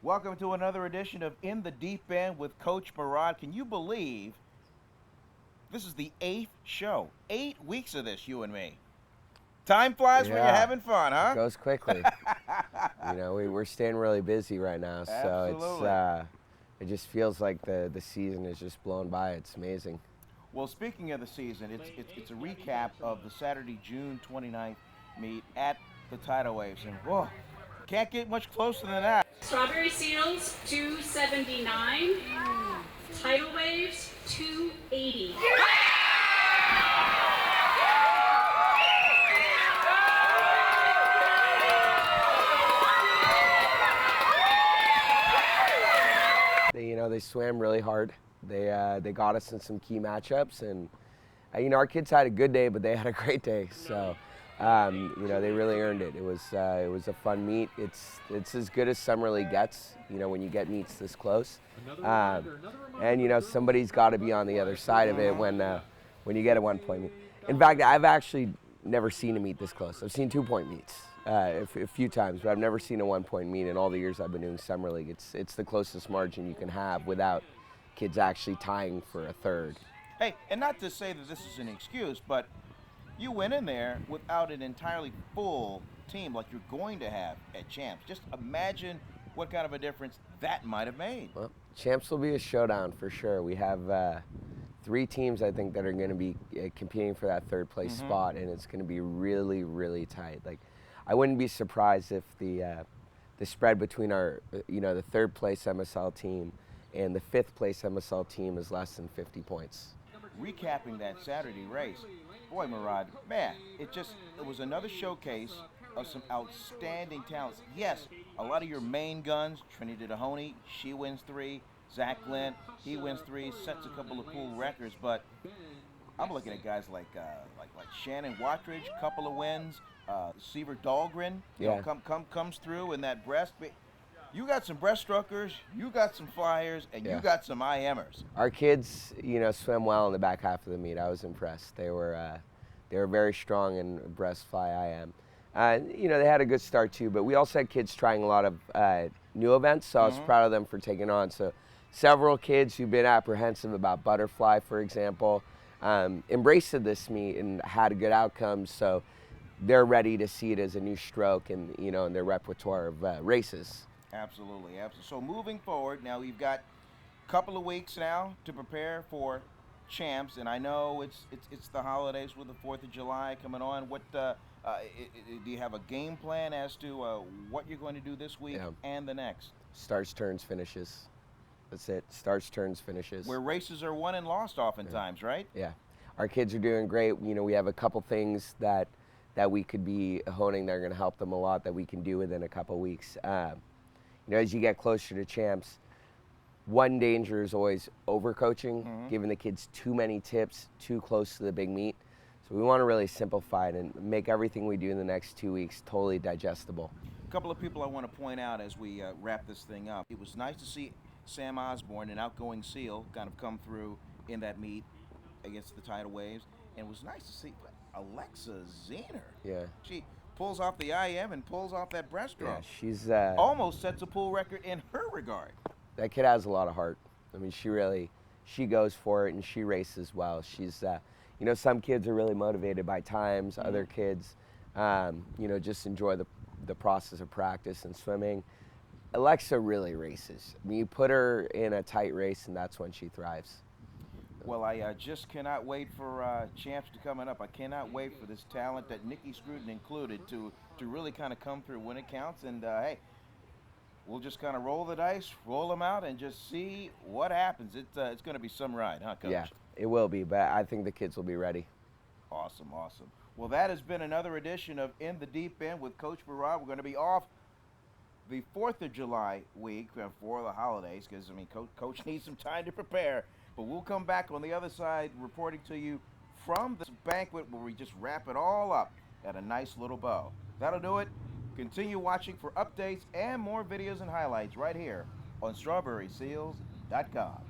Welcome to another edition of In the Deep End with Coach Mehrad. Can you believe this is the 8th show? 8 weeks of this, you and me. Time flies when you're Yeah, having fun, it huh? goes quickly. We're staying really busy right now, so Absolutely. it just feels like the season is just blown by. It's amazing. Well, speaking of the season, it's a recap of the Saturday, June 29th meet at the Tidalwaves. And whoa, can't get much closer than that. Strawberry Seals 279, Tidal Waves 280. They swam really hard. They got us in some key matchups, and our kids had a good day, but they had a great day. So they really earned it. It was a fun meet. It's as good as Summer League gets. When you get meets this close, and somebody's got to be on the other side of it when you get a 1 point meet. In fact, I've actually never seen a meet this close. I've seen 2 point meets a few times, but I've never seen a 1 point meet in all the years I've been doing Summer League. It's the closest margin you can have without kids actually tying for a third. Hey, and not to say that this is an excuse, but you went in there without an entirely full team like you're going to have at Champs. Just imagine what kind of a difference that might have made. Well, Champs will be a showdown for sure. We have 3 teams, I think, that are going to be competing for that third place spot, and it's going to be really, really tight. Like, I wouldn't be surprised if the spread between our, the third place MSL team and the 5th place MSL team is less than 50 points. Recapping that Saturday race, boy, Mehrad, man, it was another showcase of some outstanding talents. Yes, a lot of your main guns, Trinity Dahoney, she wins 3, Zach Glenn, he wins 3, sets a couple of cool records, but I'm looking at guys like Shannon Wattridge, couple of wins, Seaver Dahlgren, comes through in that breast. You got some breaststrokers, you got some flyers, and you got some IMers. Our kids, swim well in the back half of the meet. I was impressed. They were very strong in breast fly IM. They had a good start too, but we also had kids trying a lot of new events, so I was proud of them for taking on. So several kids who've been apprehensive about butterfly, for example, embraced this meet and had a good outcome. So they're ready to see it as a new stroke in their repertoire of races. Absolutely, absolutely. So moving forward, now we've got a couple of weeks now to prepare for Champs, and I know it's the holidays with the 4th of July coming on. What do you have a game plan as to what you're going to do this week and the next? Starts, turns, finishes. That's it. Starts, turns, finishes. Where races are won and lost oftentimes, right? Yeah. Our kids are doing great. We have a couple things that we could be honing that are going to help them a lot that we can do within a couple weeks. As you get closer to Champs, one danger is always overcoaching, giving the kids too many tips too close to the big meet. So we want to really simplify it and make everything we do in the next 2 weeks totally digestible. A couple of people I want to point out as we wrap this thing up. It was nice to see Sam Osborne, an outgoing SEAL, kind of come through in that meet against the Tidal Waves. And it was nice to see Alexa Zener. Yeah. She pulls off the IM and pulls off that breaststroke. Yeah, she's almost sets a pool record in her regard. That kid has a lot of heart. I mean, she goes for it and she races well. She's, some kids are really motivated by times. Other kids, just enjoy the process of practice and swimming. Alexa really races. I mean, you put her in a tight race and that's when she thrives. Well, I just cannot wait for Champs to coming up. I cannot wait for this talent that Nikki Scruton included to really kind of come through when it counts. And, hey, we'll just kind of roll the dice, roll them out, and just see what happens. It's going to be some ride, huh, Coach? Yeah, it will be, but I think the kids will be ready. Awesome, awesome. Well, that has been another edition of In the Deep End with Coach Mehrad. We're going to be off the 4th of July week for the holidays because, Coach needs some time to prepare. But we'll come back on the other side reporting to you from this banquet where we just wrap it all up at a nice little bow. That'll do it. Continue watching for updates and more videos and highlights right here on StrawberrySeals.com.